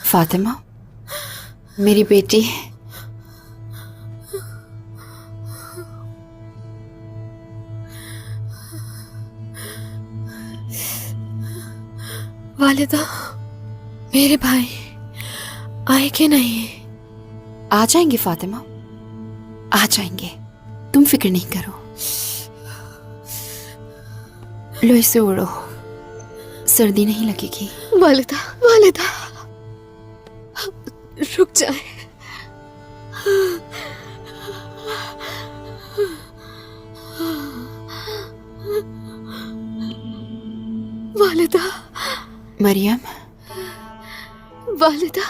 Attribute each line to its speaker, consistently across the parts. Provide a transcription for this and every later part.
Speaker 1: फातिमा, मेरी बेटी।
Speaker 2: वालिदा, मेरे भाई आए कि नहीं?
Speaker 1: आ जाएंगे फातिमा, आ जाएंगे, तुम फिक्र नहीं करो। लो इसे ओढ़ो, सर्दी नहीं लगेगी।
Speaker 2: वालिदा, वालिदा, रुक जाए। वालिदा,
Speaker 1: मरियम,
Speaker 2: वालिदा,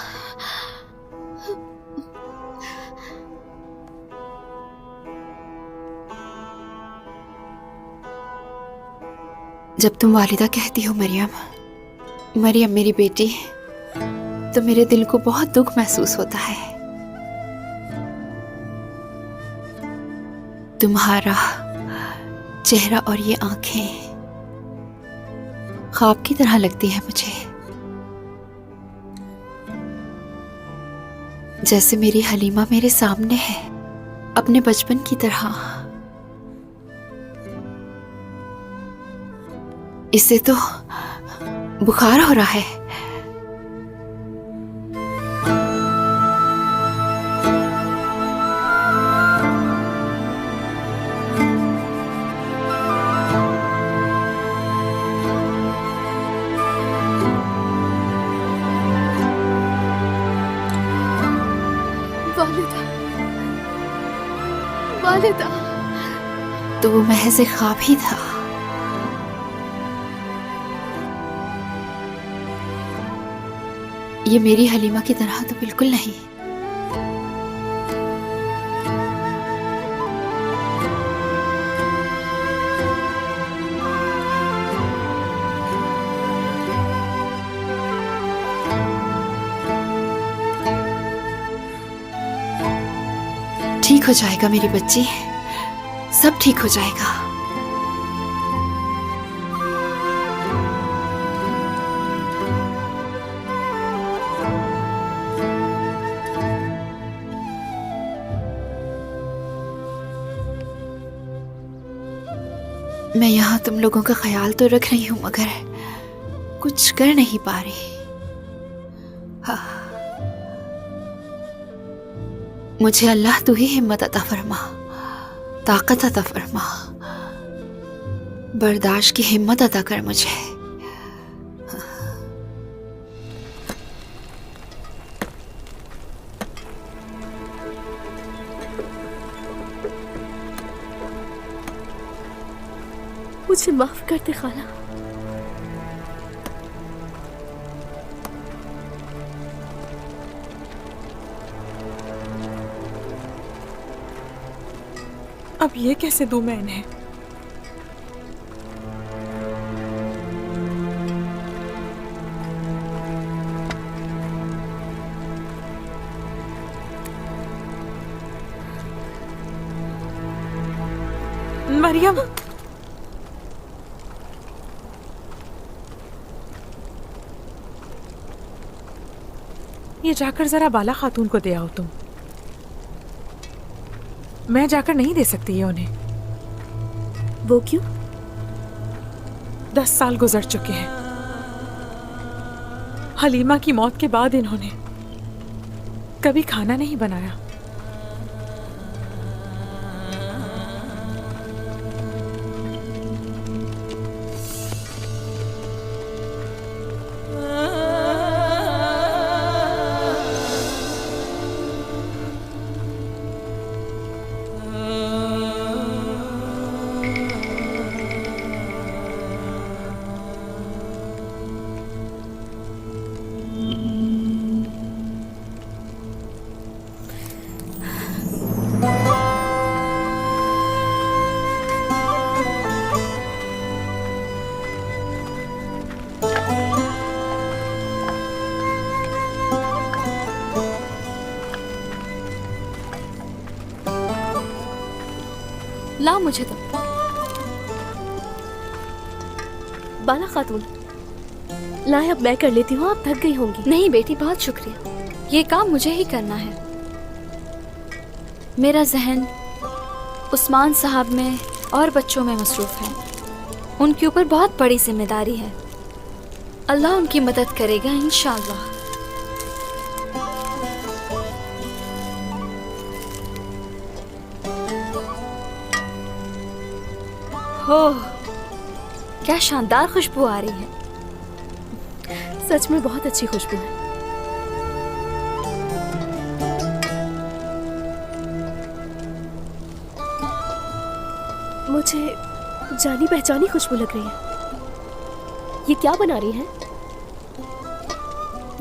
Speaker 1: जब तुम वालिदा कहती हो मरियम, मरियम मेरी बेटी, तो मेरे दिल को बहुत दुख महसूस होता है। तुम्हारा चेहरा और ये आंखें ख्वाब की तरह लगती है मुझे, जैसे मेरी हलीमा मेरे सामने है, अपने बचपन की तरह। इसे तो बुखार हो रहा है।
Speaker 2: वालिदा, वालिदा,
Speaker 1: तो वो महज एक ख्वाब ही था। ये मेरी हलीमा की तरह तो बिल्कुल नहीं। ठीक हो जाएगा मेरी बच्ची, सब ठीक हो जाएगा। मैं यहाँ तुम लोगों का ख्याल तो रख रही हूँ, मगर कुछ कर नहीं पा रही। हाँ, मुझे अल्लाह तू ही हिम्मत अता फरमा, ताकत अता फरमा, बर्दाश्त की हिम्मत अता कर मुझे।
Speaker 2: मुझे माफ कर दे खाला।
Speaker 3: अब ये कैसे दूं मैं इन्हें? मरियम, ये जाकर जरा बाला खातून को दे आओ तुम। मैं जाकर नहीं दे सकती है उन्हें।
Speaker 2: वो क्यों?
Speaker 3: 10 साल गुजर चुके हैं। हलीमा की मौत के बाद इन्होंने कभी खाना नहीं बनाया।
Speaker 2: ला मुझे तो। बाला खातून, लाए अब मैं कर लेती हूँ, आप थक गई होंगी।
Speaker 4: नहीं बेटी, बहुत शुक्रिया। ये काम मुझे ही करना है। मेरा जहन उस्मान साहब में और बच्चों में मसरूफ है। उनके ऊपर बहुत बड़ी जिम्मेदारी है। अल्लाह उनकी मदद करेगा इंशाअल्लाह। हो, क्या शानदार खुशबू आ रही है।
Speaker 2: सच में बहुत अच्छी खुशबू है। मुझे जानी पहचानी खुशबू लग रही है। ये क्या बना रही है?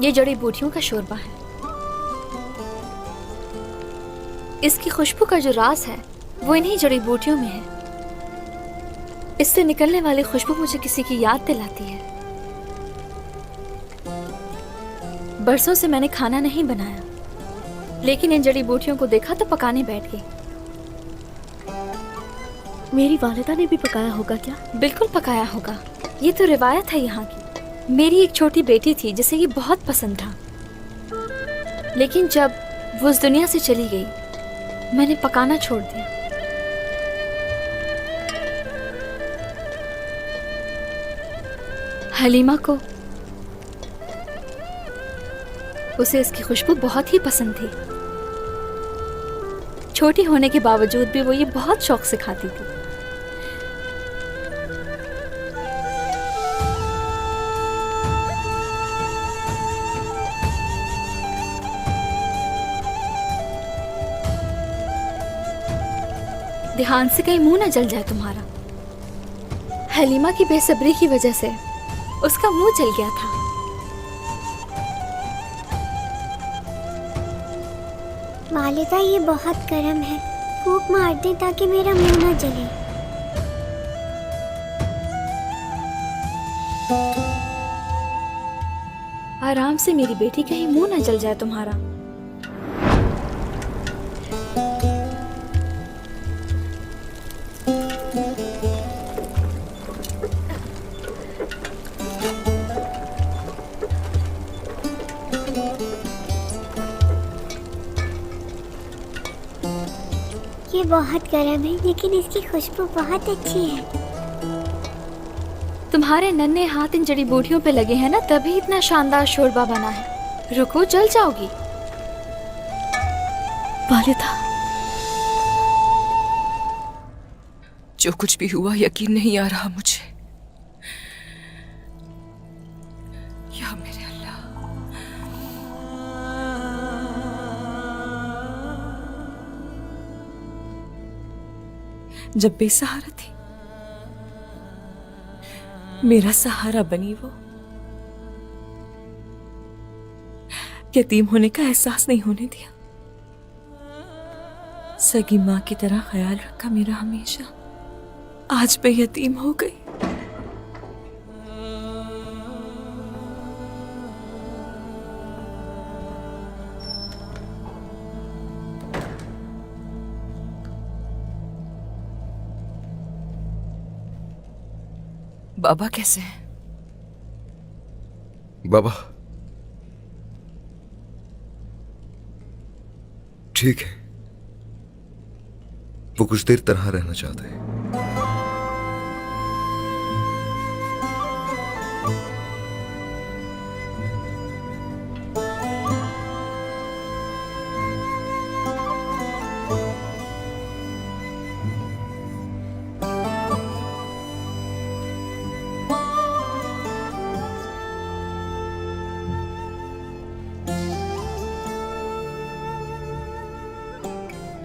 Speaker 4: ये जड़ी बूटियों का शोरबा है। इसकी खुशबू का जो राज है वो इन्हीं जड़ी बूटियों में है। इससे निकलने वाली खुशबू मुझे किसी की याद दिलाती है। बरसों से मैंने खाना नहीं बनाया, लेकिन इन जड़ी बूटियों को देखा तो पकाने बैठ गई।
Speaker 2: मेरी वालिदा ने भी पकाया होगा क्या?
Speaker 4: बिल्कुल पकाया होगा। ये तो रिवायत है यहाँ की। मेरी एक छोटी बेटी थी जिसे ये बहुत पसंद था, लेकिन जब वो इस दुनिया से चली गई मैंने पकाना छोड़ दिया। हलीमा को उसे इसकी खुशबू बहुत ही पसंद थी। छोटी होने के बावजूद भी वो ये बहुत शौक से खाती थी। ध्यान से कहीं मुंह न जल जाए तुम्हारा। हलीमा की बेसब्री की वजह से उसका मुंह जल गया था।
Speaker 5: वालिदा, ये बहुत गर्म है, फूंक मार दे ताकि मेरा मुंह न जले।
Speaker 4: आराम से मेरी बेटी, कहीं मुंह न जल जाए तुम्हारा।
Speaker 5: ये बहुत गर्म है, लेकिन इसकी खुशबू बहुत अच्छी है।
Speaker 4: तुम्हारे नन्हे हाथ इन जड़ी बूटियों पे लगे हैं ना, तभी इतना शानदार शोरबा बना है। रुको, जल जाओगी।
Speaker 2: वालिदा,
Speaker 3: जो कुछ भी हुआ यकीन नहीं आ रहा मुझे। या मेरे अल्लाह। जब बेसहारा थी, मेरा सहारा बनी वो। यतीम होने का एहसास नहीं होने दिया। सगी माँ की तरह ख्याल रखा मेरा हमेशा। आज मैं यतीम हो गई। बाबा कैसे हैं?
Speaker 6: बाबा ठीक है, वो कुछ देर तनहा रहना चाहते हैं।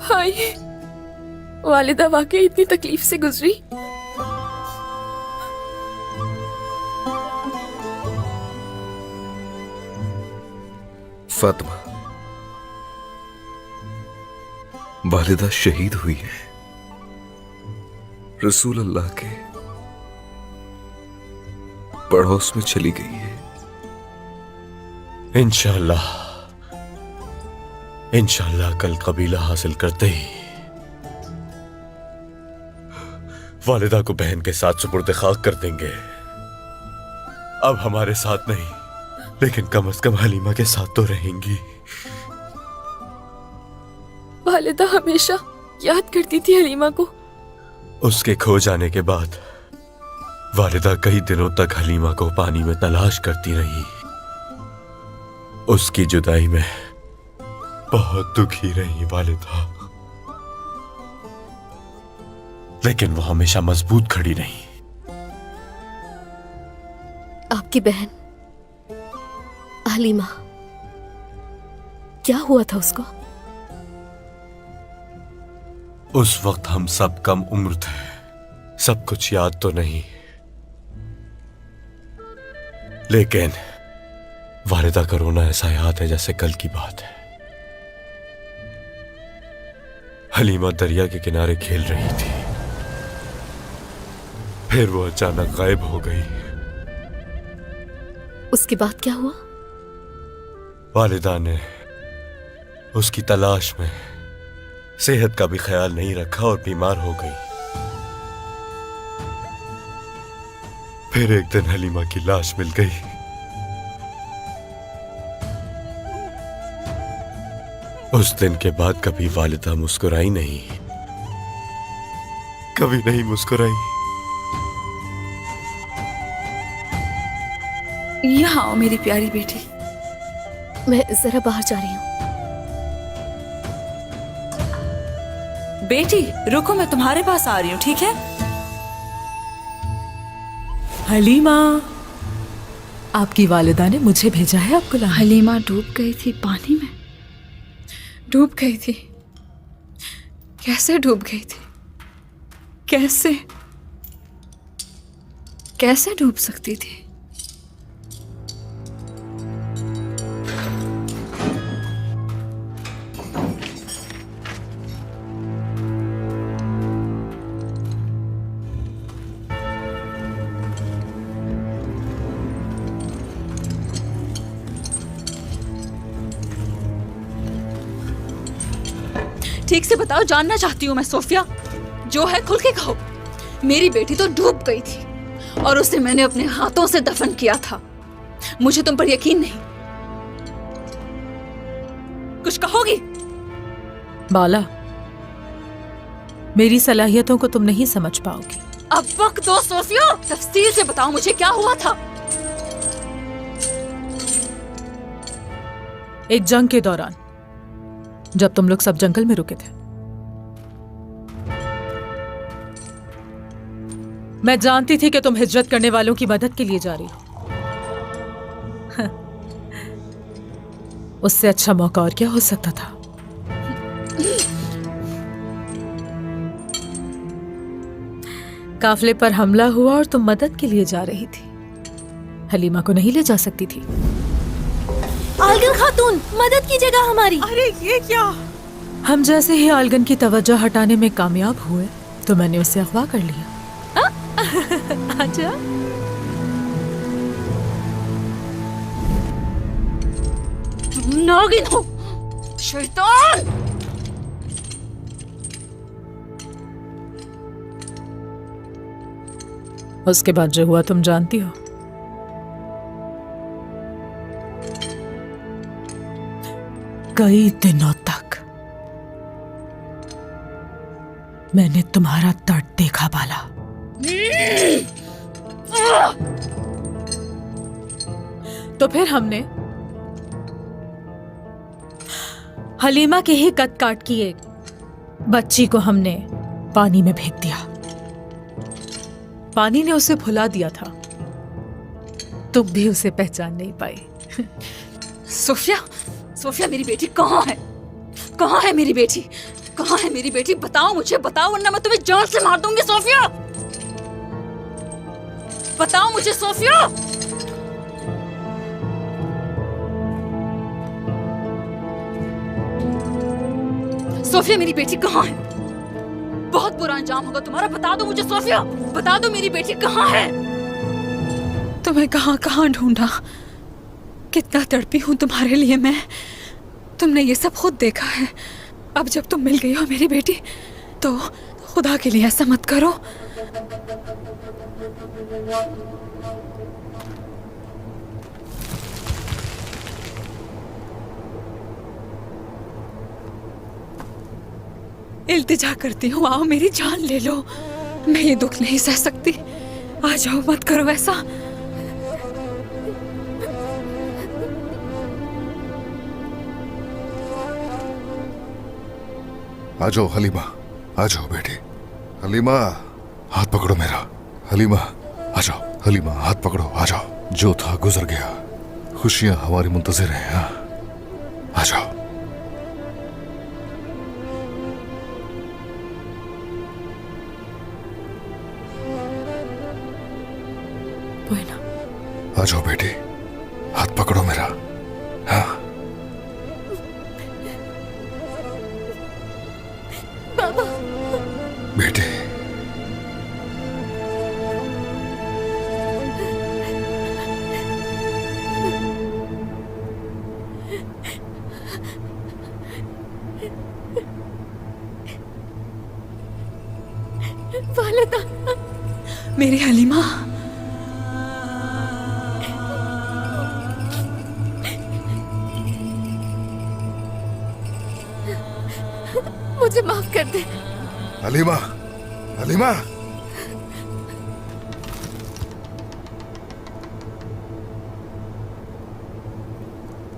Speaker 3: हाय, वालिदा वाकई इतनी तकलीफ से गुजरी।
Speaker 6: फातिमा, वालिदा शहीद हुई है। रसूल अल्लाह के पड़ोस में चली गई है।
Speaker 7: इंशाअल्लाह इंशाअल्लाह कल कबीला हासिल करते ही वालिदा को बहन के साथ सुपुर्द खाक कर देंगे। अब हमारे साथ नहीं, लेकिन कम से कम हलीमा के साथ तो रहेंगी।
Speaker 2: वालिदा हमेशा याद करती थी हलीमा को।
Speaker 7: उसके खो जाने के बाद वालिदा कई दिनों तक हलीमा को पानी में तलाश करती रही। उसकी जुदाई में बहुत दुखी रही वालिदा, लेकिन वो हमेशा मजबूत खड़ी रही।
Speaker 2: आपकी बहन हलीमा, क्या हुआ था उसको?
Speaker 7: उस वक्त हम सब कम उम्र थे, सब कुछ याद तो नहीं, लेकिन वालिदा का रोना ऐसा याद है जैसे कल की बात है। हलीमा दरिया के किनारे खेल रही थी, फिर वो अचानक गायब हो गई।
Speaker 2: उसके बाद क्या हुआ?
Speaker 7: वालिदा ने उसकी तलाश में सेहत का भी ख्याल नहीं रखा और बीमार हो गई। फिर एक दिन हलीमा की लाश मिल गई। उस दिन के बाद कभी वालिदा मुस्कुराई नहीं, कभी नहीं मुस्कुराई।
Speaker 3: यहाँ आओ मेरी प्यारी बेटी।
Speaker 2: मैं जरा बाहर जा रही हूँ।
Speaker 3: बेटी रुको, मैं तुम्हारे पास आ रही हूँ, ठीक है? हलीमा, आपकी वालिदा ने मुझे भेजा है आपको लाने।
Speaker 1: हलीमा डूब गई थी पानी में। डूब गई थी? कैसे डूब गई थी? कैसे कैसे डूब सकती थी?
Speaker 8: ठीक से बताओ, जानना चाहती हूँ मैं सोफिया। जो है खुल के कहो। मेरी बेटी तो डूब गई थी और उसे मैंने अपने हाथों से दफन किया था। मुझे तुम पर यकीन नहीं। कुछ कहोगी?
Speaker 3: बाला, मेरी सलाहियतों को तुम नहीं समझ पाओगी।
Speaker 8: अब वक्त दो सोफिया, तफसील से बताओ मुझे क्या हुआ था।
Speaker 3: एक जंग के दौरान जब तुम लोग सब जंगल में रुके थे, मैं जानती थी कि तुम हिजरत करने वालों की मदद के लिए जा रही हो। उससे अच्छा मौका और क्या हो सकता था? काफले पर हमला हुआ और तुम मदद के लिए जा रही थी। हलीमा को नहीं ले जा सकती थी।
Speaker 2: आलगन खातून, मदद कीजिएगा हमारी।
Speaker 3: अरे ये क्या? हम जैसे ही आलगन की तवज्जो हटाने में कामयाब हुए तो मैंने उसे अगवा कर लिया। आजा।
Speaker 8: तुम नागिन हो, शैतान!
Speaker 3: उसके बाद जो हुआ तुम जानती हो। कई दिनों तक मैंने तुम्हारा दर्द देखा बाला। तो फिर हमने हलीमा के ही कद काट की एक बच्ची को हमने पानी में फेंक दिया। पानी ने उसे भुला दिया था, तुम भी उसे पहचान नहीं पाई।
Speaker 8: सोफिया, सोफिया मेरी बेटी कहाँ है? कहाँ है मेरी बेटी? कहाँ है मेरी बेटी? बताओ मुझे, बताओ, वरना मैं तुम्हें जान से मार दूंगी। सोफिया, बताओ मुझे सोफिया। सोफिया मेरी बेटी कहाँ है? बहुत बुरा अंजाम होगा तुम्हारा। बता दो मुझे सोफिया, बता दो मेरी बेटी कहाँ है?
Speaker 1: तुम्हें कहाँ कहाँ ढूंढा, कितना तड़पी हूं तुम्हारे लिए मैं। तुमने ये सब खुद देखा है। अब जब तुम मिल गई हो मेरी बेटी, तो खुदा के लिए ऐसा मत करो। इल्तिजा करती हूँ, आओ मेरी जान ले लो। मैं ये दुख नहीं सह सकती। आ जाओ, मत करो ऐसा।
Speaker 9: आ जाओ हलीमा, आ जाओ बेटी। हलीमा, हाथ पकड़ो मेरा। हलीमा, आ जाओ। हलीमा, हाथ पकड़ो, आ जाओ। जो था गुजर गया, खुशियां हमारी मुंतजिर हैं। हाँ, आ जाओ।
Speaker 3: पोइना,
Speaker 9: आ जाओ बेटी, हाथ पकड़ो मेरा। हाँ, बेटी।
Speaker 2: वालिदा,
Speaker 1: मेरी हलीमा,
Speaker 2: मुझे माफ कर दे।
Speaker 9: हलीमा, हलीमा।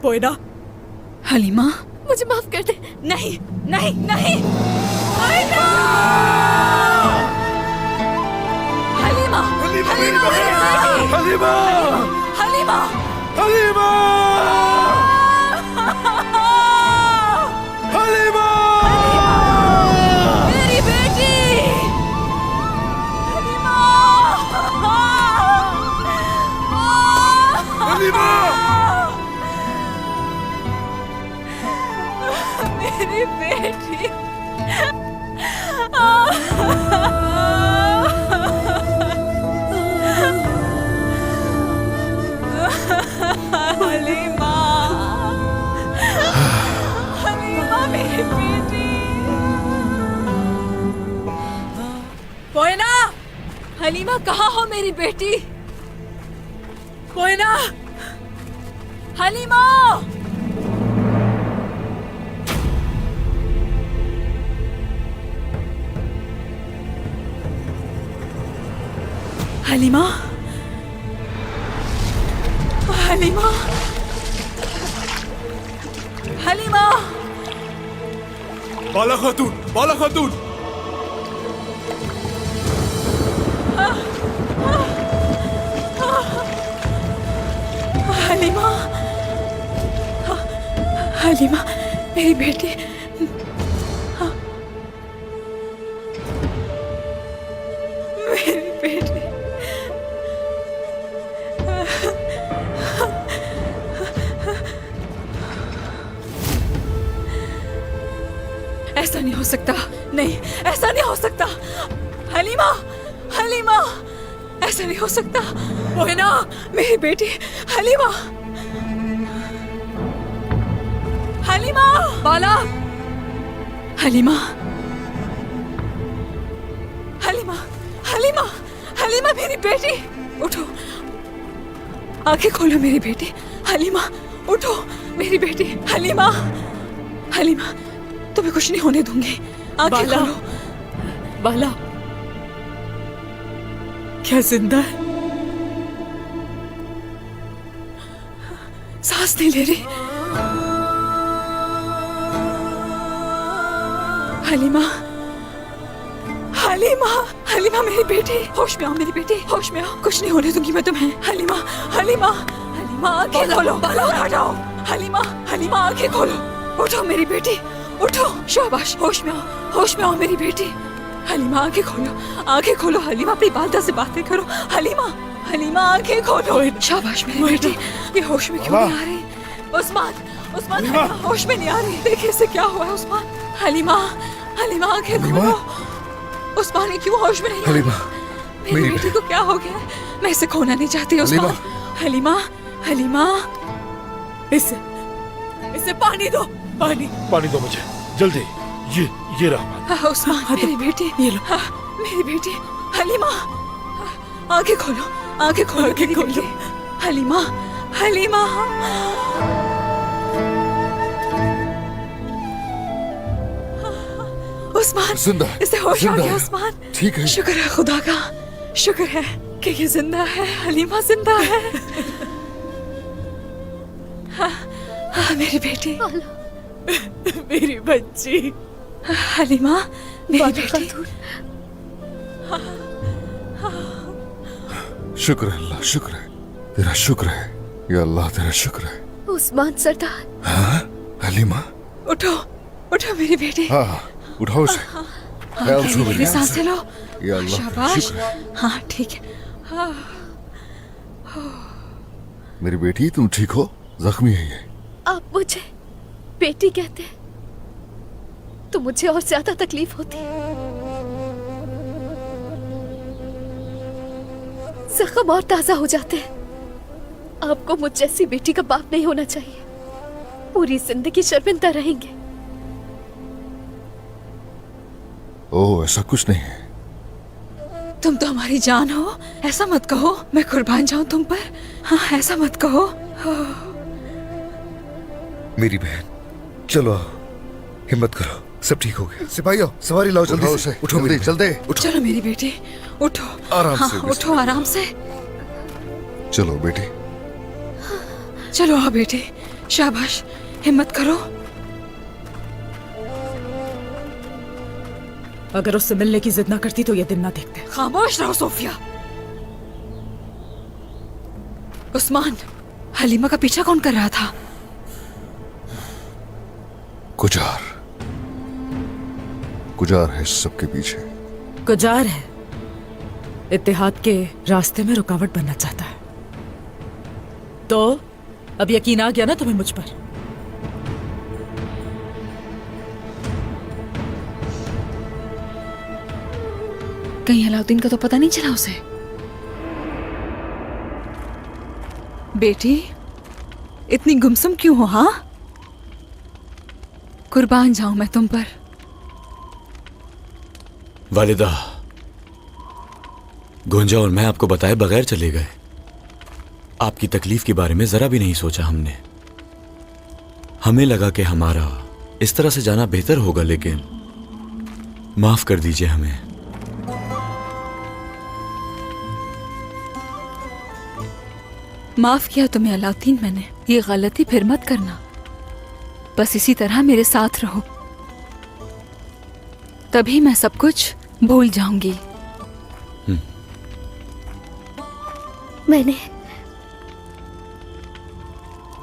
Speaker 3: पोइना,
Speaker 1: हलीमा,
Speaker 2: मुझे माफ कर दे।
Speaker 1: नहीं नहीं नहीं।
Speaker 9: हलीमा,
Speaker 1: हलीमा,
Speaker 9: हलीमा, हलीमा,
Speaker 1: हलीमा,
Speaker 9: हलीमा, हलीमा,
Speaker 1: मेरी बेटी। हलीमा,
Speaker 9: हलीमा।
Speaker 1: मेरी बेटी। हलीमा, हलीमा मेरी बेटी।
Speaker 3: पोइना,
Speaker 1: हलीमा, कहाँ हो मेरी बेटी?
Speaker 3: पोइना,
Speaker 1: हलीमा, हलीमा, हलीमा, हलीमा।
Speaker 7: बाला खातून, बाला खातून।
Speaker 1: हलीमा, हलीमा मेरी बेटी। मेरी बेटी। ऐसा नहीं हो सकता। नहीं, ऐसा नहीं हो सकता। हलीमा, हलीमा, ऐसा नहीं हो सकता। पोइना, मेरी बेटी। हलीमा, हलीमा, बाला, हलीमा, हलीमा, हलीमा, हलीमा मेरी बेटी। उठो, आंखें खोलो मेरी बेटी। हलीमा, उठो मेरी बेटी। हलीमा, हलीमा, तुम्हें कुछ नहीं होने दूंगी। आंखें
Speaker 3: बाला,
Speaker 1: खोलो।
Speaker 3: बाला, क्या जिंदा है?
Speaker 1: सांस नहीं ले रही। हलीमा, हलीमा, हलीमा मेरी बेटी। होश में आओ मेरी बेटी, होश में आओ। कुछ नहीं होने दूंगी मैं तुम्हें। हलीमा, हलीमा, हलीमा, आंखें खोलो। बाहर आओ। हलीमा, हलीमा, आंखें खोलो। उठो मेरी बेटी, उठो। शाबाश, होश में आओ, होश में आओ मेरी बेटी। हलीमा, आंखें खोलो, आंखें खोलो। हलीमा, अपनी वालदा से बातें करो। हलीमा, हलीमा, आंखें खोलो। शाबाश मेरी बेटी। ये होश में क्यों नहीं आ रही? उस्मान, उस्मान, हलीमा होश में नहीं आ रही। देखिए इसे क्या हुआ है उस्मान। हलीमा, हलीमा, आंखें खोलो। उस्मान, ये क्यों होश में नहीं आ रही?
Speaker 9: हलीमा,
Speaker 1: मेरी बेटी को क्या हो गया? मैं इसे खोना नहीं चाहती उस्मान। हलीमा, हलीमा,
Speaker 3: इसे पानी दो। पानी,
Speaker 10: पानी दो मुझे जल्दी। ये रहा।
Speaker 1: उस्मान, मेरी बेटी।
Speaker 3: ये लो।
Speaker 1: मेरी बेटी। हलीमा, आंखें खोलो, आंखें खोलो,
Speaker 3: आंखें खोलो।
Speaker 1: हलीमा, हलीमा। उस्मान
Speaker 9: जिंदा
Speaker 1: इसे होश आ
Speaker 9: जिंदा
Speaker 1: गया
Speaker 9: है।
Speaker 1: उस्मान।
Speaker 9: ठीक है।
Speaker 1: शुक्र है खुदा का, शुक्र है कि ये जिंदा है, हलीमा जिंदा है। हाँ, हाँ, मेरी बेटी,
Speaker 3: मेरी बच्ची।
Speaker 1: हलीमा मेरी बेटी।
Speaker 9: शुक्र है अल्लाह, शुक्र है तेरा, शुक्र है या अल्लाह तेरा शुक्र है।
Speaker 2: उस्मान सरदार,
Speaker 9: हाँ हलीमा।
Speaker 1: उठो उठो मेरी बेटी।
Speaker 9: हाँ हाँ, उठाओ उसे। ख्याल से
Speaker 1: धीरे धीरे
Speaker 9: ख्याल
Speaker 1: सांसें
Speaker 9: से।
Speaker 1: लो।
Speaker 9: या अल्लाह तेरा
Speaker 1: शाबाश।
Speaker 9: शुक्र है।
Speaker 1: हाँ ठीक है।
Speaker 9: मेरी बेटी तुम ठीक हो? जख्मी है ये।
Speaker 2: आप मुझे बेटी कहते हैं तो मुझे और ज्यादा तकलीफ होती है। जख्म और ताजा हो जाते हैं। आपको मुझ जैसी बेटी का बाप नहीं होना चाहिए। पूरी जिंदगी शर्मिंदा रहेंगे।
Speaker 9: ओह ऐसा कुछ नहीं है।
Speaker 1: तुम तो हमारी जान हो, ऐसा मत कहो। मैं कुर्बान जाऊं तुम पर। हाँ ऐसा मत कहो।
Speaker 6: मेरी बहन, चलो आओ, हिम्मत करो, सब ठीक हो गया। सिपाहियों, सवारी लाओ जल्दी
Speaker 9: उठाओ
Speaker 6: से।
Speaker 9: उसे।
Speaker 6: उठो मेरी
Speaker 9: जल्दी
Speaker 6: बहन,
Speaker 9: जल्दी।
Speaker 6: उठो।
Speaker 1: चलो मेरी बेटी, उठो।
Speaker 9: आराम
Speaker 1: हाँ,
Speaker 9: से,
Speaker 1: उठो आराम से।
Speaker 9: चलो बेटी।
Speaker 1: चलो आओ बेटी, शाबाश, हिम्मत करो।
Speaker 3: अगर उससे मिलने की जिद ना करती तो ये दिन ना देखते।
Speaker 1: खामोश रहो सोफिया। उस्मान, हलीमा का पीछा कौन कर रहा था?
Speaker 9: कुजार, कुजार है इस सबके पीछे।
Speaker 3: गुजार है, इत्तेहाद के रास्ते में रुकावट बनना चाहता है। तो अब यकीन आ गया ना तुम्हें मुझ पर?
Speaker 1: कहीं अलाउद्दीन का तो पता नहीं चला उसे? बेटी, इतनी गुमसुम क्यों हो? हाँ, कुर्बान जाऊं मैं तुम पर।
Speaker 7: वालिदा, गोंजा और मैं आपको बताए बगैर चले गए। आपकी तकलीफ के बारे में जरा भी नहीं सोचा हमने। हमें लगा कि हमारा इस तरह से जाना बेहतर होगा, लेकिन माफ कर दीजिए हमें।
Speaker 1: माफ किया तुम्हें अलाउद्दीन मैंने। ये गलती फिर मत करना। बस इसी तरह मेरे साथ रहो, तभी मैं सब कुछ भूल जाऊंगी।
Speaker 2: मैंने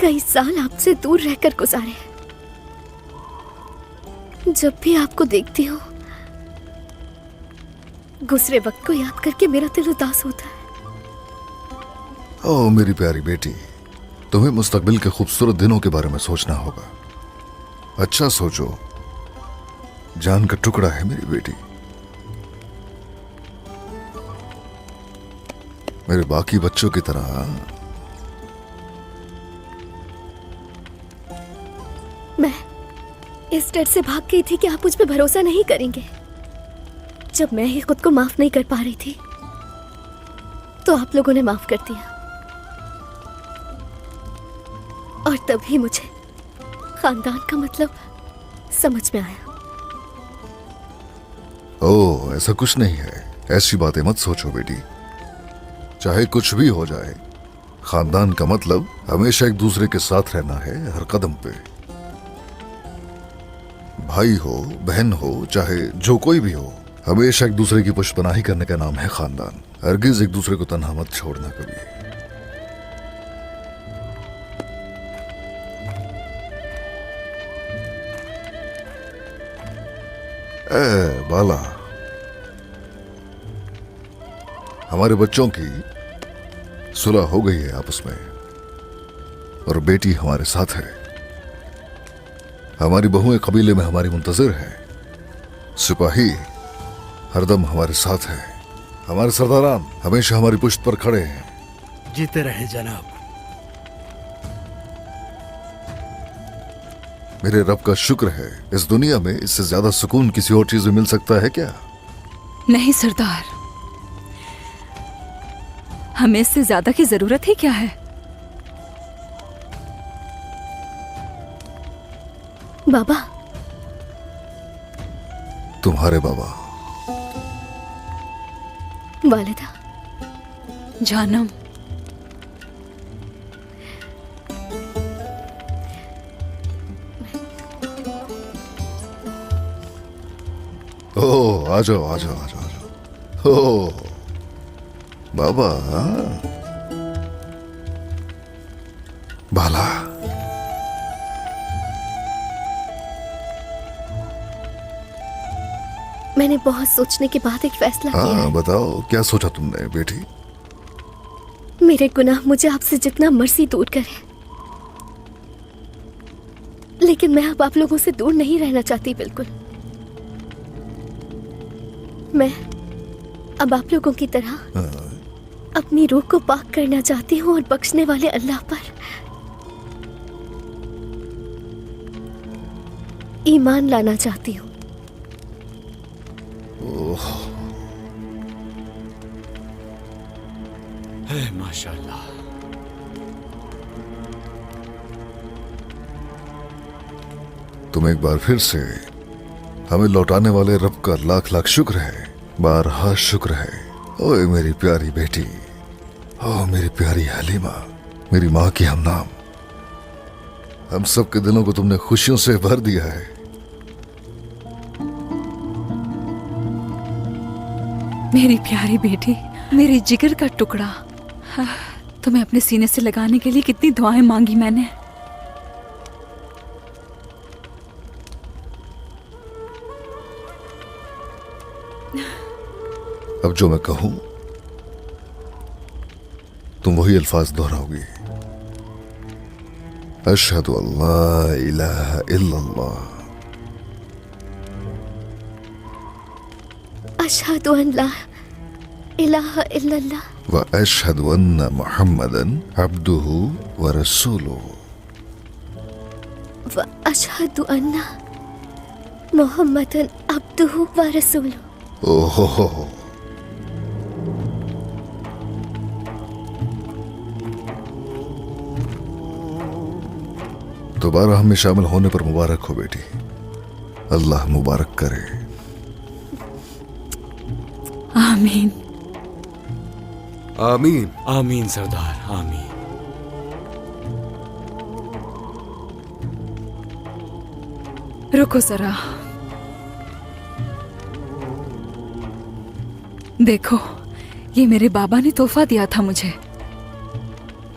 Speaker 2: कई साल आपसे दूर रहकर गुजारे हैं। जब भी आपको देखती हूँ, गुजरे वक्त को याद करके मेरा दिल उदास होता है।
Speaker 9: ओह मेरी प्यारी बेटी, तुम्हें मुस्तकबिल के खूबसूरत दिनों के बारे में सोचना होगा। अच्छा सोचो, जान का टुकड़ा है मेरी बेटी। मेरे बाकी बच्चों की तरह
Speaker 2: मैं इस डर से भाग गई थी कि आप मुझ पे भरोसा नहीं करेंगे। जब मैं ही खुद को माफ नहीं कर पा रही थी, तो आप लोगों ने माफ कर दिया। और तभी मुझे खानदान का मतलब समझ में आया।
Speaker 9: ओह ऐसा कुछ नहीं है। ऐसी बातें मत सोचो बेटी। चाहे कुछ भी हो जाए, खानदान का मतलब हमेशा एक दूसरे के साथ रहना है हर कदम पे। भाई हो, बहन हो, चाहे जो कोई भी हो, हमेशा एक दूसरे की पुष्पनाही करने का नाम है खानदान। हरगिज एक दूसरे को तन्हा मत छोड़ना कभी। ए बाला, हमारे बच्चों की सुलह हो गई है आपस में, और बेटी हमारे साथ है। हमारी बहुएं कबीले में हमारी मुंतजिर है। सिपाही हरदम हमारे साथ है। हमारे सरदारान हमेशा हमारी पुश्त पर खड़े हैं।
Speaker 10: जीते रहे जनाब।
Speaker 9: मेरे रब का शुक्र है, इस दुनिया में इससे ज्यादा सुकून किसी और चीज में मिल सकता है क्या?
Speaker 1: नहीं सरदार, हमें इससे ज्यादा की जरूरत ही क्या है?
Speaker 2: बाबा,
Speaker 9: तुम्हारे बाबा।
Speaker 2: वालिदा।
Speaker 1: जानम,
Speaker 9: ओ आ जाओ आ जाओ आ जाओ आ जाओ। ओ बाबा। बाला।
Speaker 2: मैंने बहुत सोचने के बाद एक फैसला किया
Speaker 9: हाँ
Speaker 2: है।
Speaker 9: बताओ क्या सोचा तुमने बेटी?
Speaker 2: मेरे गुनाह मुझे आपसे जितना मर्जी दूर करे, लेकिन मैं अब आप लोगों से दूर नहीं रहना चाहती बिल्कुल। मैं अब आप लोगों की तरह अपनी रूह को पाक करना चाहती हूँ और बख्शने वाले अल्लाह पर ईमान लाना चाहती हूँ।
Speaker 7: है माशाल्लाह।
Speaker 9: तुम एक बार फिर से हमें लौटाने वाले रब का लाख लाख शुक्र है, बारहा शुक्र है। ओए मेरी प्यारी बेटी, ओ मेरी प्यारी हलीमा, मेरी माँ की हमनाम, हम सब के दिलों को तुमने खुशियों से भर दिया है।
Speaker 1: मेरी प्यारी बेटी, मेरी जिगर का टुकड़ा, हाँ, तुम्हें अपने सीने से लगाने के लिए कितनी दुआएं मांगी मैंने।
Speaker 9: अब जो मैं कहूं तुम वही अल्फाज दोहराओगी। अशहदु अल्ला इलाहा इल्लल्लाह,
Speaker 2: अशहदु अन ला इलाहा इल्लल्लाह,
Speaker 9: व अशहदु अन्ना मुहम्मदन अब्दुहु व रसूलुहु,
Speaker 2: व अशहदु अन्ना मुहम्मदन अब्दुहु व रसूलुहु।
Speaker 9: ओहो, दोबारा हमें शामिल होने पर मुबारक हो बेटी। अल्लाह मुबारक करे।
Speaker 1: आमीन।
Speaker 6: आमीन।
Speaker 7: आमीन सरदार, आमीन।
Speaker 1: रुको जरा, देखो ये मेरे बाबा ने तोहफा दिया था मुझे।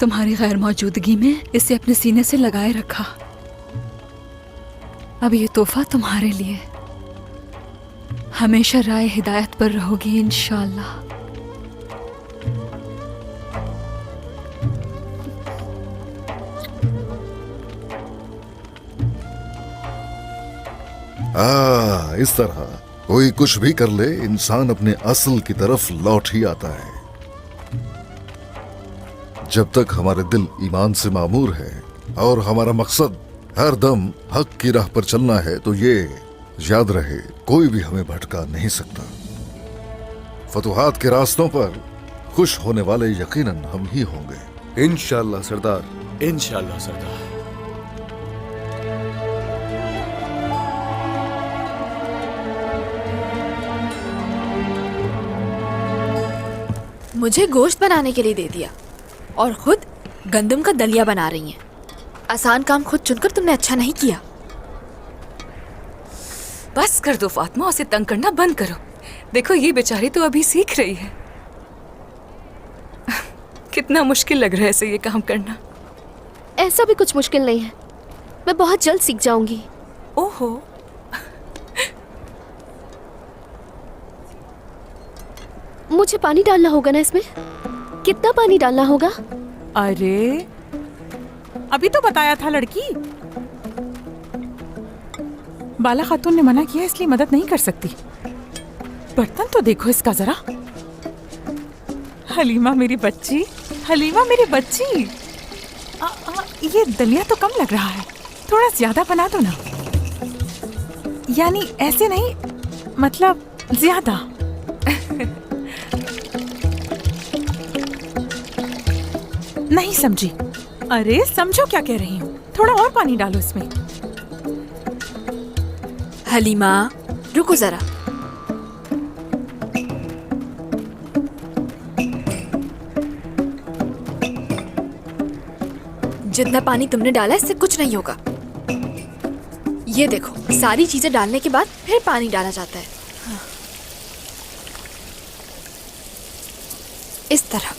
Speaker 1: तुम्हारी गैर मौजूदगी में इसे अपने सीने से लगाए रखा। अब ये तोहफा तुम्हारे लिए। हमेशा राह हिदायत पर रहोगी इंशाअल्लाह।
Speaker 9: इस तरह कोई कुछ भी कर ले, इंसान अपने असल की तरफ लौट ही आता है। जब तक हमारे दिल ईमान से मामूर है और हमारा मकसद हर दम हक की राह पर चलना है, तो ये याद रहे कोई भी हमें भटका नहीं सकता। फतुहात के रास्तों पर खुश होने वाले यकीनन हम ही होंगे।
Speaker 6: इंशाअल्लाह सरदार,
Speaker 7: इंशाअल्लाह सरदार।
Speaker 11: मुझे गोश्त बनाने के लिए दे दिया और खुद गंदम का दलिया बना रही हैं। आसान काम खुद चुनकर तुमने अच्छा नहीं किया।
Speaker 1: बस कर दो फातिमा, उसे तंग करना बंद करो। देखो ये बेचारी तो अभी सीख रही है। कितना मुश्किल लग रहा है इसे ये काम करना।
Speaker 2: ऐसा भी कुछ मुश्किल नहीं है, मैं बहुत जल्द सीख जाऊंगी।
Speaker 1: ओहो,
Speaker 2: मुझे पानी डालना होगा ना इसमें? कितना पानी डालना होगा?
Speaker 3: अरे अभी तो बताया था लड़की। बाला खातून ने मना किया इसलिए मदद नहीं कर सकती। बर्तन तो देखो इसका जरा। हलीमा मेरी बच्ची, हलीमा मेरी बच्ची। ये दलिया तो कम लग रहा है, थोड़ा ज्यादा बना दो ना। यानी ऐसे नहीं, मतलब ज्यादा। नहीं समझी? अरे समझो क्या कह रही हूँ, थोड़ा और पानी डालो इसमें।
Speaker 11: हलीमा रुको जरा, जितना पानी तुमने डाला इससे कुछ नहीं होगा। ये देखो, सारी चीजें डालने के बाद फिर पानी डाला जाता है। इस तरह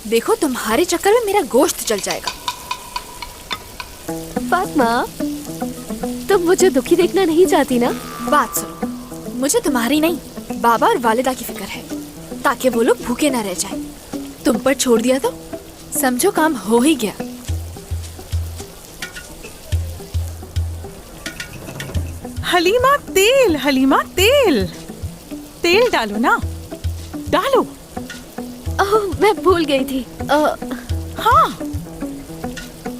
Speaker 11: देखो, तुम्हारे चक्कर में मेरा गोश्त जल जाएगा।
Speaker 2: फातिमा, तुम मुझे दुखी देखना नहीं चाहती ना?
Speaker 11: बात सुनो, मुझे तुम्हारी नहीं, बाबा और वालिदा की फिक्र है, ताकि वो लोग भूखे ना रह जाएं। तुम पर छोड़ दिया तो समझो काम हो ही गया।
Speaker 3: हलीमा तेल तेल डालो ना, डालो।
Speaker 2: ओह, मैं भूल गई थी।
Speaker 3: हाँ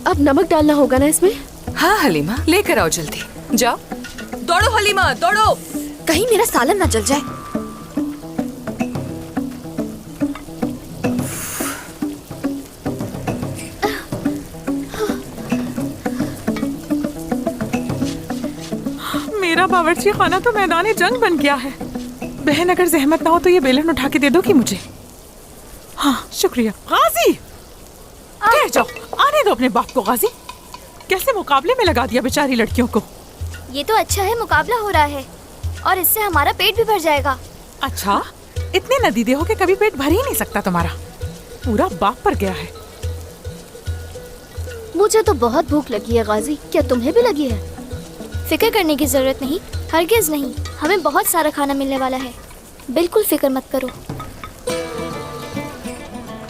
Speaker 2: अब नमक डालना होगा ना इसमें?
Speaker 3: हाँ हलीमा, लेकर आओ जल्दी, जाओ। दौड़ो हलीमा, दौड़ो।
Speaker 11: कहीं मेरा सालन ना जल जाए।
Speaker 3: मेरा बावर्ची खाना तो मैदान जंग बन गया है। बहन, अगर जहमत ना हो तो ये बेलन उठा के दे दो कि मुझे। हाँ शुक्रिया। गाजी, ठहर जाओ, आने दो अपने बाप को। गाजी, कैसे मुकाबले में लगा दिया बेचारी लड़कियों को।
Speaker 5: ये तो अच्छा है, मुकाबला हो रहा है और इससे हमारा पेट भी भर जाएगा।
Speaker 3: अच्छा, इतने नदीदे हो के कभी पेट भर ही नहीं सकता तुम्हारा, पूरा बाप पर गया है।
Speaker 2: मुझे तो बहुत भूख लगी है गाजी, क्या तुम्हें भी लगी है?
Speaker 5: फिक्र करने की जरूरत नहीं, हरगिज नहीं, हमें बहुत सारा खाना मिलने वाला है, बिल्कुल फिक्र मत करो।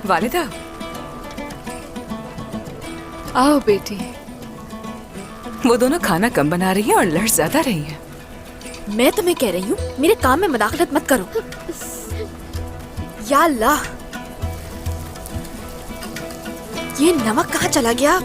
Speaker 3: वालिदा, आओ बेटी। वो दोनों खाना कम बना रही हैं और लड़ ज्यादा रही हैं।
Speaker 11: मैं तुम्हें कह रही हूँ, मेरे काम में मदाखलत मत करो। या अल्लाह, ये नमक कहाँ चला गया?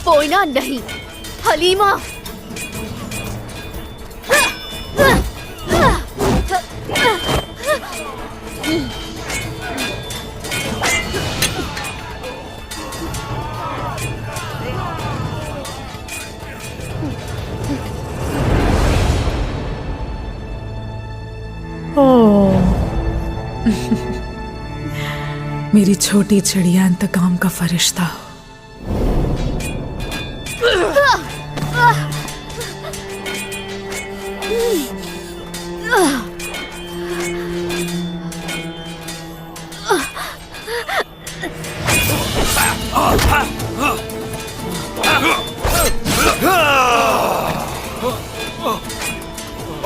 Speaker 2: पोइना नहीं, हलीमा।
Speaker 3: मेरी छोटी चिड़िया इंतकाम का फरिश्ता।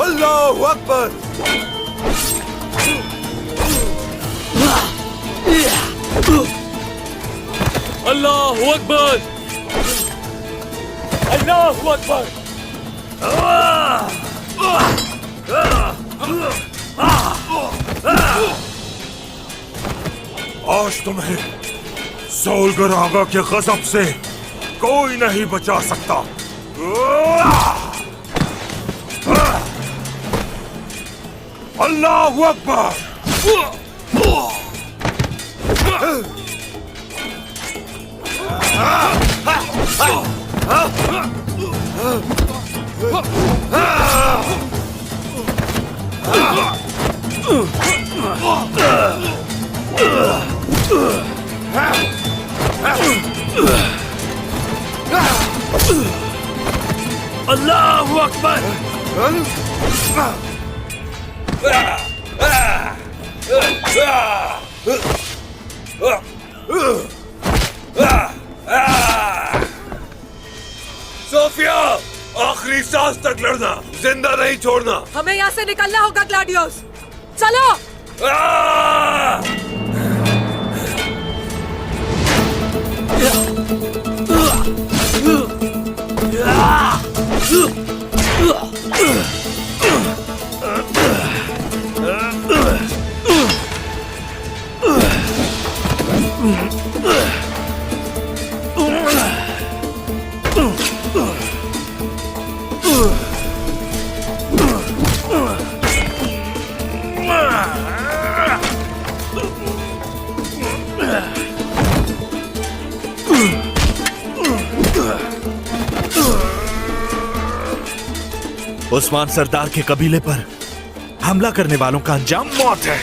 Speaker 6: अल्लाहू अकबर।
Speaker 10: अल्लाहू अकबर, अल्लाहू अकबर। आज तुम्हें सोलगर आगा के गजब से कोई नहीं बचा सकता। अल्लाहू अकबर। अल्लाह अकबर। सोफिया, आखिरी सांस तक लड़ना, जिंदा नहीं छोड़ना।
Speaker 3: हमें यहाँ से निकलना होगा ग्लैडियोस, चलो।
Speaker 10: उस्मान सरदार के कबीले पर हमला करने वालों का अंजाम मौत है।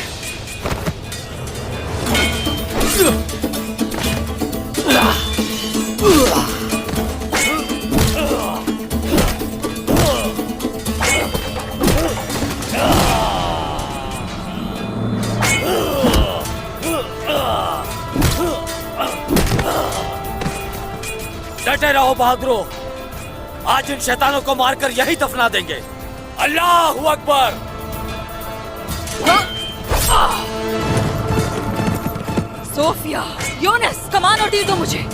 Speaker 7: डटे रहो बहादुरों, आज इन शैतानों को मारकर यही दफना देंगे। अल्लाहू अकबर।
Speaker 1: सोफिया, यूनुस, कमान और तीर दो मुझे।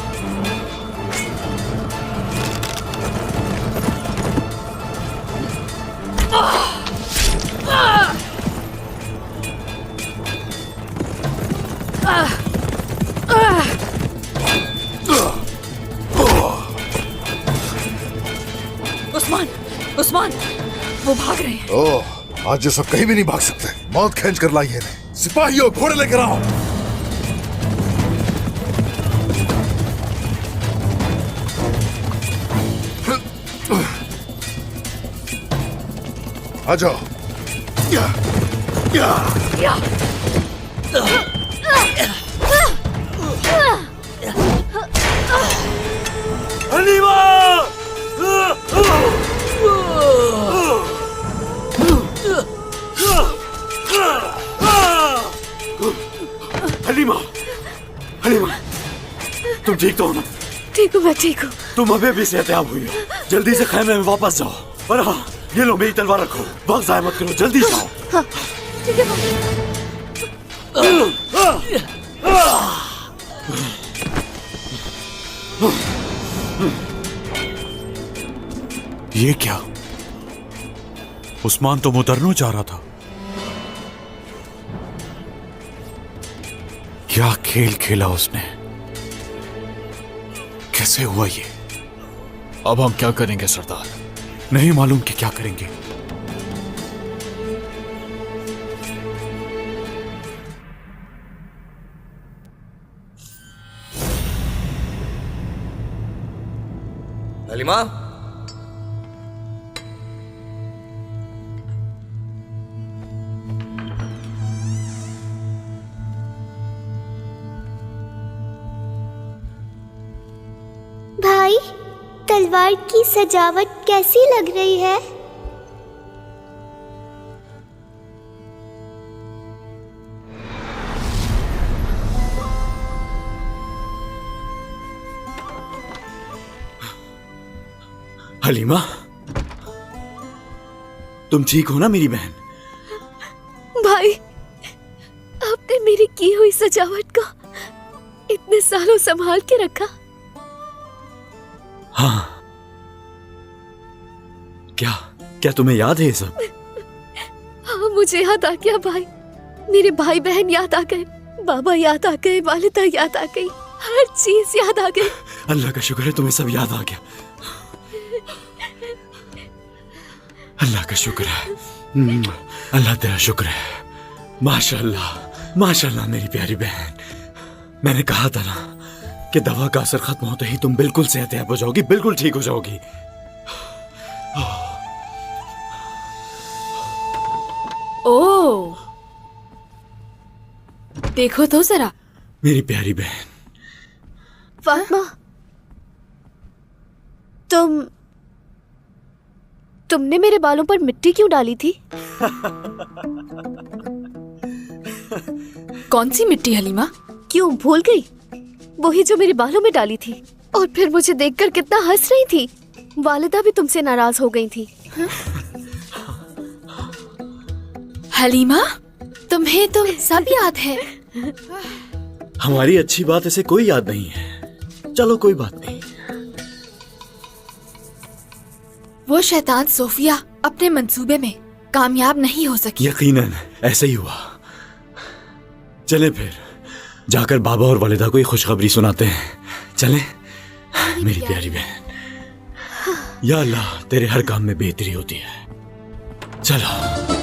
Speaker 1: उस्मान, उस्मान, वो भाग रहे हैं।
Speaker 6: ओह, आज ये सब कहीं भी नहीं भाग सकते। मौत खींच कर लाइए इन्हें। सिपाहियों, घोड़े लेकर आओ। आ जाओ।
Speaker 10: हलीमा! हलीमा, हलीमा, तुम ठीक तो हो ना?
Speaker 2: ठीक हूँ, मैं ठीक हूँ।
Speaker 10: तुम अभी भी सेहतयाब हुई हो। जल्दी से खैमे में वापस जाओ। और हाँ, ये लो मेरी तलवार रखो। वक्त जाया मत करो, जल्दी जाओ।
Speaker 2: हाँ, ठीक है।
Speaker 10: ये क्या? उस्मान तो मुतरनो चाह रहा था। क्या खेल खेला उसने? कैसे हुआ ये?
Speaker 12: अब हम क्या करेंगे सरदार?
Speaker 10: नहीं मालूम कि क्या करेंगे।
Speaker 6: हलीमा,
Speaker 5: भाई, तलवार की सजावट कैसी लग रही है?
Speaker 7: हलीमा, तुम ठीक हो ना मेरी बहन?
Speaker 2: भाई, आपने मेरी की हुई सजावट को इतने सालों संभाल के रखा।
Speaker 7: हाँ, क्या क्या तुम्हें याद है ये सब?
Speaker 2: हाँ, मुझे याद आ गया भाई। मेरे भाई बहन याद आ गए, बाबा याद आ गए, वालिदा याद आ गई, हर चीज याद आ गई।
Speaker 7: अल्लाह का शुक्र है तुम्हें सब याद आ गया। अल्लाह का शुक्र है। अल्लाह तेरा शुक्र है। माशाल्लाह, माशाल्लाह मेरी प्यारी बहन। मैंने कहा था ना कि दवा का असर खत्म होते ही तुम बिल्कुल सेहतयाब हो जाओगी, बिल्कुल ठीक हो जाओगी।
Speaker 11: ओह, देखो तो जरा।
Speaker 7: मेरी प्यारी बहन,
Speaker 2: फातिमा, तुम तुमने मेरे बालों पर मिट्टी क्यों डाली थी?
Speaker 11: कौन सी मिट्टी हलीमा?
Speaker 2: क्यों भूल गई? वही जो मेरे बालों में डाली थी। और फिर मुझे देखकर कितना हंस रही थी। वालिदा भी तुमसे नाराज हो गई थी।
Speaker 11: हलीमा, तुम्हें तो सब याद है।
Speaker 10: हमारी अच्छी बात ऐसे कोई याद नहीं है। चलो कोई बात नहीं।
Speaker 11: वो शैतान सोफिया अपने मंसूबे में कामयाब नहीं हो सकी।
Speaker 7: यकीनन ऐसा ही हुआ। चले फिर जाकर बाबा और वालिदा को ये खुशखबरी सुनाते हैं। चले मेरी प्यारी बहन। या अल्लाह तेरे हर काम में बेहतरी होती है। चलो।